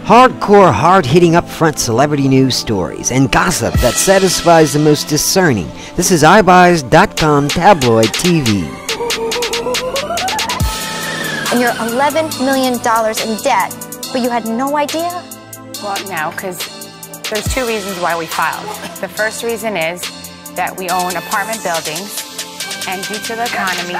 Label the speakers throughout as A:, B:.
A: Hardcore, hard-hitting upfront celebrity news stories and gossip that satisfies the most discerning. This is iBuyers.com tabloid TV.
B: And you're $11 million in debt, but you had no idea?
C: Well, no, because there's two reasons why we filed. The first reason is that we own apartment buildings, and due to the economy,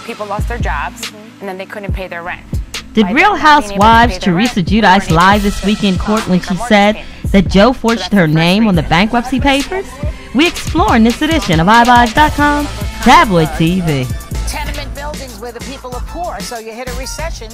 C: people lost their jobs, and then they couldn't pay their rent.
D: Did Real Housewives Teresa Giudice lie this week in court when she said that Joe forged her name on the bankruptcy papers? We explore in this edition of iBuyers.com tabloid TV.
E: Tenement buildings where the people are poor, so you hit a recession.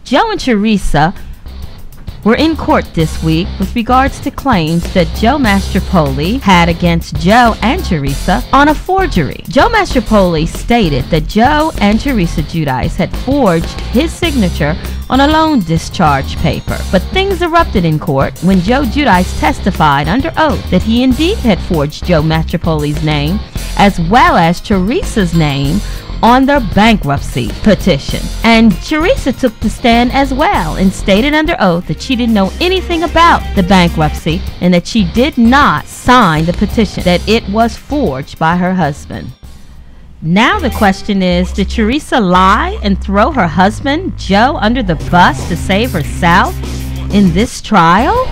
D: Joe and Teresa were in court this week with regards to claims that Joe Mastropoli had against Joe and Teresa on a forgery. Joe Mastropoli stated that Joe and Teresa Giudice had forged his signature on a loan discharge paper. But things erupted in court when Joe Giudice testified under oath that he indeed had forged Joe Mastropoli's name as well as Teresa's name on their bankruptcy petition. And Teresa took the stand as well and stated under oath that she didn't know anything about the bankruptcy and that she did not sign the petition, that it was forged by her husband. Now the question is, did Teresa lie and throw her husband, Joe, under the bus to save herself in this trial?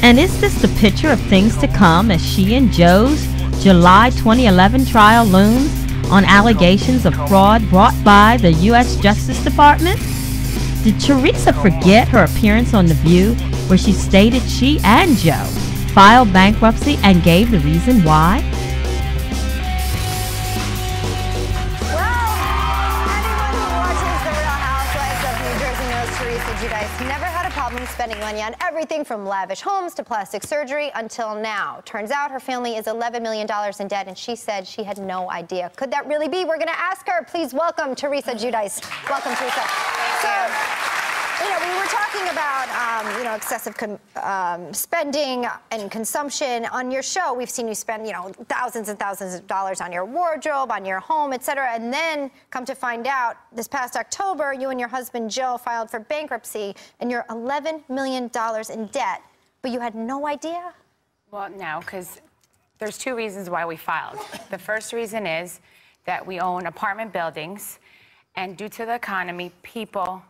D: And is this the picture of things to come as she and Joe's July 2011 trial looms on allegations of fraud brought by the U.S. Justice Department? Did Teresa forget her appearance on The View where she stated she and Joe filed bankruptcy and gave the reason why?
B: Teresa Giudice never had a problem spending money on everything from lavish homes to plastic surgery until now. Turns out her family is $11 million in debt, and she said she had no idea. Could that really be? We're going to ask her. Please welcome Teresa Giudice. Welcome, Teresa. So, we were talking about, excessive spending and consumption. On your show, we've seen you spend, thousands and thousands of dollars on your wardrobe, on your home, etc. And then come to find out, this past October, you and your husband, Joe, filed for bankruptcy, and you're $11 million in debt, but you had no idea?
C: Well, no, because there's two reasons why we filed. The first reason is that we own apartment buildings, and due to the economy, people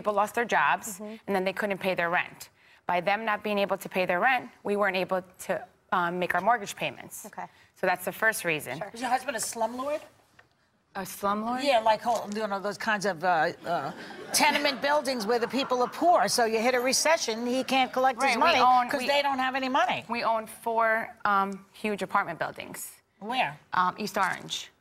C: lost their jobs, and then they couldn't pay their rent. By them not being able to pay their rent, we weren't able to make our mortgage payments.
B: Okay.
C: So that's the first reason.
E: Sure. Is your husband a slumlord?
C: A slumlord?
E: Yeah, like, those kinds of tenement buildings where the people are poor. So you hit a recession, he can't collect his money because they don't have any money.
C: We own 4 huge apartment buildings.
E: Where?
C: East Orange.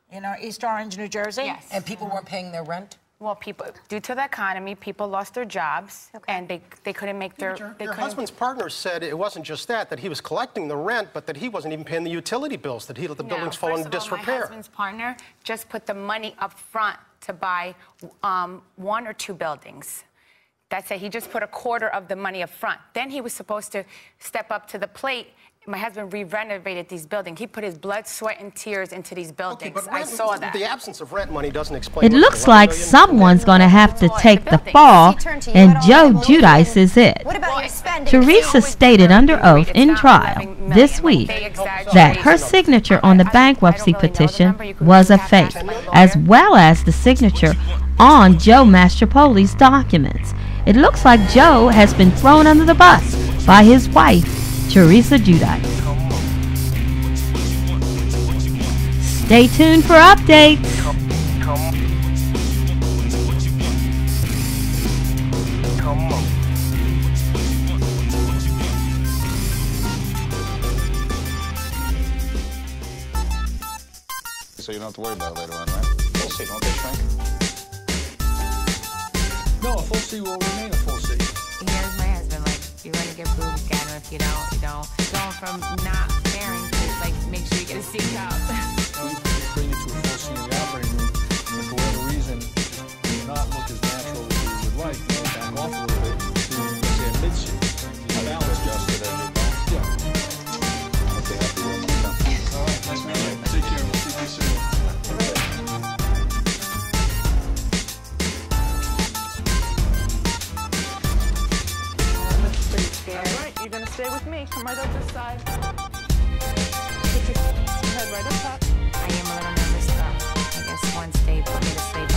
E: East Orange, New Jersey?
C: Yes.
F: And people weren't paying their rent?
C: Well, due to the economy, people lost their jobs, and they couldn't make their...
G: Your husband's partner said it wasn't just that he was collecting the rent, but that he wasn't even paying the utility bills, that he let the buildings fall into disrepair.
C: My husband's partner just put the money up front to buy 1 or 2 buildings. That's it. He just put a quarter of the money up front. Then he was supposed to step up to the plate. My husband re-renovated these buildings. He put his blood, sweat, and tears into these buildings.
G: Okay, but
C: I saw that.
G: The absence of rent money doesn't explain.
D: It looks like someone's going to have to take the fall, and Joe Giudice is it.
B: What about your spending?
D: Teresa stated under oath in trial this week that her signature on the bankruptcy petition was a fake, as well as the signature on Joe Mastropoli's documents. It looks like Joe has been thrown under the bus by his wife, Teresa Giudice. Stay tuned for updates.
H: So you don't have to worry about it later on, right? Full C, don't they shrink?
I: No, a full C will remain a full C.
C: Here's my husband, like, you want to get boobs, get them. If you don't, you don't. Going from not caring to, like, make sure to seek out.
I: Bring you to a full seat in the operating room, and for whatever reason, just do not look as natural as you would like. You know, back off a little bit to, let's say, a mid-seat.
H: Adjusted as you go.
I: Yeah.
H: Okay, happy with it.
I: All right, nice meeting you. Take care. We'll see you soon.
F: All right, you're gonna stay with me. Come right up this side. Put your head right up top.
C: I am a little nervous, but I guess once they put me to sleep,